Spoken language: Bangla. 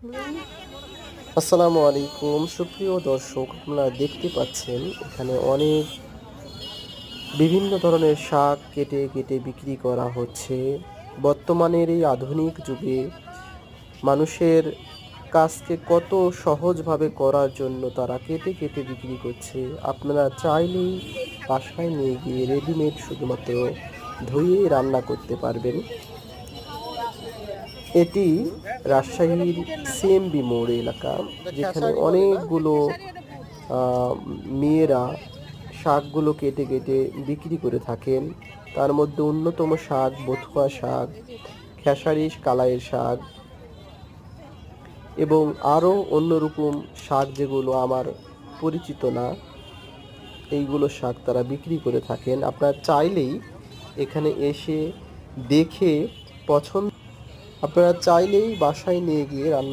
আসসালামু আলাইকুম সুপ্রিয় দর্শক, আপনারা দেখতে পাচ্ছেন এখানে অনেক বিভিন্ন ধরনের শাক কেটে কেটে বিক্রি করা হচ্ছে। বর্তমানের এই আধুনিক যুগে মানুষের কাজকে কত সহজভাবে করার জন্য তারা কেটে কেটে বিক্রি করছে। আপনারা চাইলেই বাসায় নিয়ে গিয়ে রেডিমেড শুধুমাত্র ধুয়ে রান্না করতে পারবেন। এটি রাজশাহীর সিএমবি মোড় এলাকা, যেখানে অনেকগুলো মেয়েরা শাকগুলো কেটে কেটে বিক্রি করে থাকেন। তার মধ্যে অন্যতম শাক বথুয়া শাক, খেসারি কালাইয়ের শাক এবং আরও অন্যরকম শাক যেগুলো আমার পরিচিত না, এইগুলো শাক তারা বিক্রি করে থাকেন। আপনারা চাইলেই এখানে এসে দেখে পছন্দ, আপনারা চাইলেই বাসায় নিয়ে গিয়ে রান্না